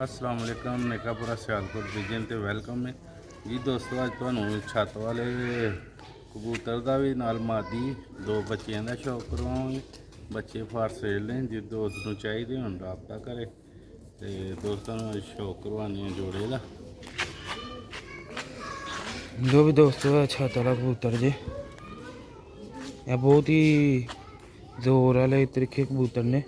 अस्सलाम वालेकुम नेकापुरा सियालकोट विजन ते वेलकम है जी दोस्तों। अज तुहानू छत वाले कबूतर का भी नाल मादी दो बच्चों का शौक करवाओगे। बच्चे फॉर सेल ने जिस दोस्त को चाहिए हम रबता करे तो दोस्तों शौक करवाने जोड़े का। जो भी दोस्तों है छत वाला कबूतर जी, यह बहुत ही जोर वाले तरीके कबूतर ने।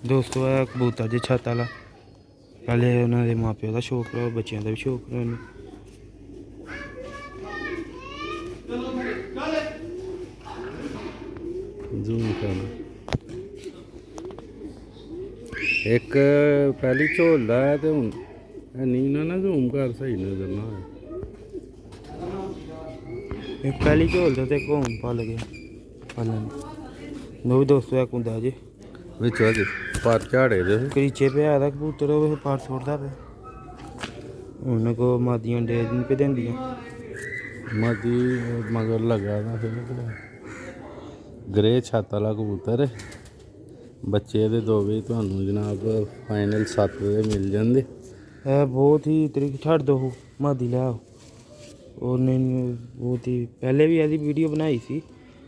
दोस्तों है कबूतर जी छत वाला, पहले उन्होंने माँ प्यो का शौक रहा, बच्चों का भी शौक रहा। जूम कर एक पहली झोलदा है तो हूँ नी ना जूम कर सही नजर ना आए। एक पहली झोल तो घूम पल गया पलन। दो भी दोस्तों है कुंदा जी विच पर झाड़े दे करीचे पे आया कबूतर पर छोड़ता पे हूँ को मादियां अंडे नहीं पे देंदियां। मदी मगर लगा था फिर ग्रे छत वाला कबूतर है। बच्चे दे दो भी तुहानू जनाब फाइनल 7 दे मिल जाते। बहुत ही तरीके छड़ दो मादी लिया और बहुत ही पहले भी यदि वीडियो बनाई सी।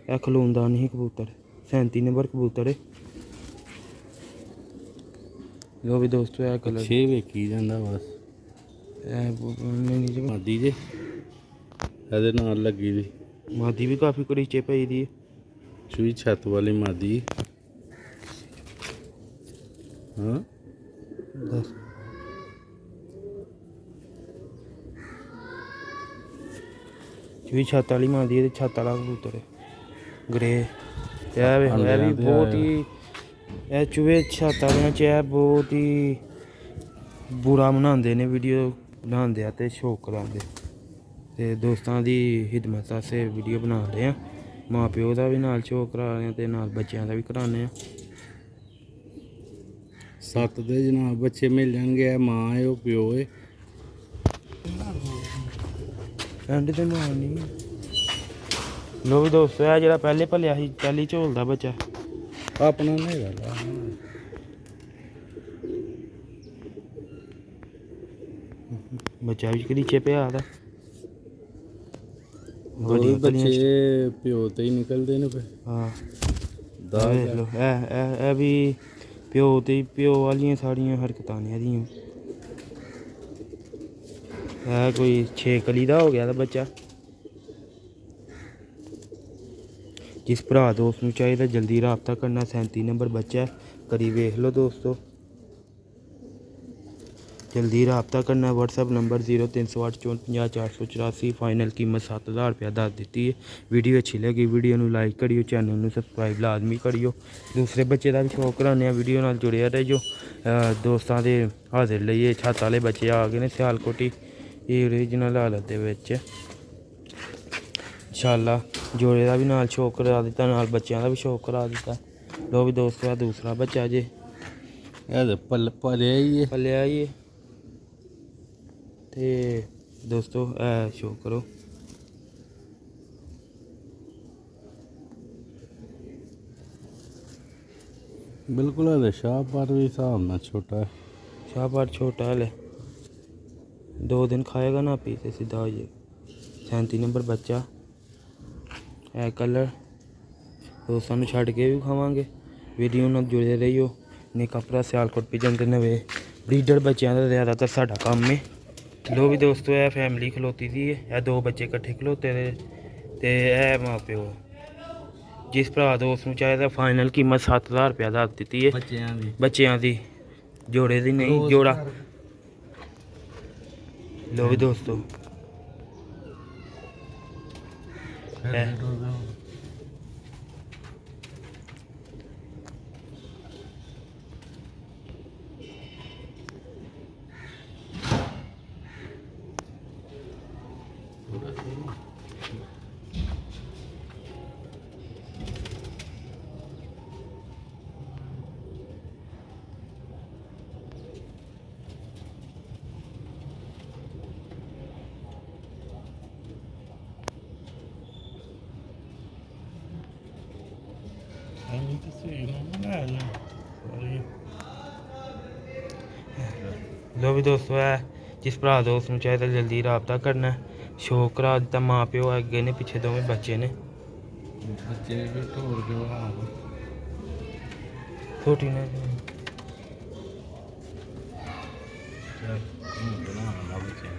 यह खलोंदा नहीं कबूतर 37 नंबर कबूतर है। जो भी दोस्तों है कलर 6 वेखी जाता बस मादी जे ਇਹਦੇ ਨਾਲ ਲੱਗੀ ਦੀ मादी भी काफ़ी करीचे पई दी चूही छत वाली मादी। हाँ दस चूही छत वाली मादी है, छत वाला कबूतर है ग्रे। यह भी बहुत ही यह चूहे छत वाले च बहुत ही बुरा बनाते ने वीडियो बनाते ते शौक कराते ते दोस्तों की खिदमत आस्ते वीडियो बना रहे हैं। माँ प्यो का भी नाल शौक करा रहे हैं ते नाल बच्चों का भी कराने। 7 दे जनाब बच्चे मिल जाएंगे। माँ है वो प्यो है एंड ते मां नहीं। लो भी दोस्तों है जो पहले भलिया ही पहली झोल का बच्चा अपना नहीं गला बच्चा भी करीचे पे आ बच्चे प्यो तो ही निकलते हैं पे। हाँ देख लो ए भी प्यो ते प्यो वाली साड़ियाँ हरकतां ने एहदियां। है कोई 6 कली का हो गया था बच्चा। जिस भरा दोस्त को चाहिए जल्दी रबता करना। 37 नंबर बच्चा है, करी वेख लो दोस्तों, जल्दी रबता करना। WhatsApp number 0308 54 484। फाइनल कीमत 7000 रुपया दस दी है। वीडियो अच्छी लगी वीडियो को लाइक करियो, चैनल में सबसक्राइब लाजमी करियो। दूसरे बच्चे का भी शौक कराने वीडियो नाल जुड़े रहियो। दोस्तों के हाजिर लिए छत वाले बच्चे आ गए ने सियालकोटी ओरिजिनल हालत के इंशाल्लाह। जोड़े का भी नाल शौक करा दिता, नाल बच्चों का भी शौक करा दिता। लो भी दोस्तों दूसरा बच्चा जे पलिया ही है ते दोस्तों शो करो। बिल्कुल है शाहपार भी हिसाब ना छोटा है। शाहपार छोटा है 2 दिन खाएगा ना पी से सीधा हो जाएगा। 37 नंबर बच्चा है कलर दोस्तों छड़ के भी खावे। वीडियो ना जुड़े रहियो। नेकापुरा सियालकोट पिजन के नवे ब्रीडर बच्चों का ज़्यादातर साडा काम है। लो भी दोस्तों है फैमिली खलोती थी है 2 बच्चे कट्ठे खलोते ते है माँ प्यो। जिस भरा दोस्त को चाहिए फाइनल कीमत 7000 रुपया दस दी है बच्चों की, जोड़े की नहीं जोड़ा। लो भी दोस्तों ਲੋ ਵੀ ਦੋਸਤੋ ਹੈ ਜਿਸ ਭਰਾ ਦੋਸਤ ਨੂੰ ਚਾਹੀਦਾ ਜਲਦੀ ਰਾਬਤਾ ਕਰਨਾ ਸ਼ੌਕ ਕਰਾ ਦਿੱਤਾ ਮਾਂ ਪਿਓ ਅੱਗੇ ਨੇ ਪਿੱਛੇ ਦੋਵੇਂ ਬੱਚੇ ਨੇ ਬੱਚੇ ਵੀ ਢੋਲ ਕੇ ਵਾਹ ਛੋਟੀ ਨੇ ਚੱਲ ਬਣਾਉਣਾ ਬੱਚੇ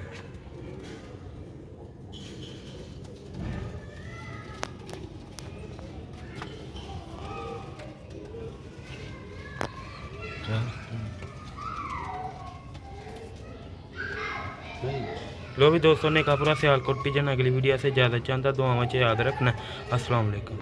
लो भी दोस्तों ने का पूरा सियालकोट पिजन अगली वीडियो से ज़्यादा चाहता दुआओं में याद रखना। अस्सलाम वालेकुम।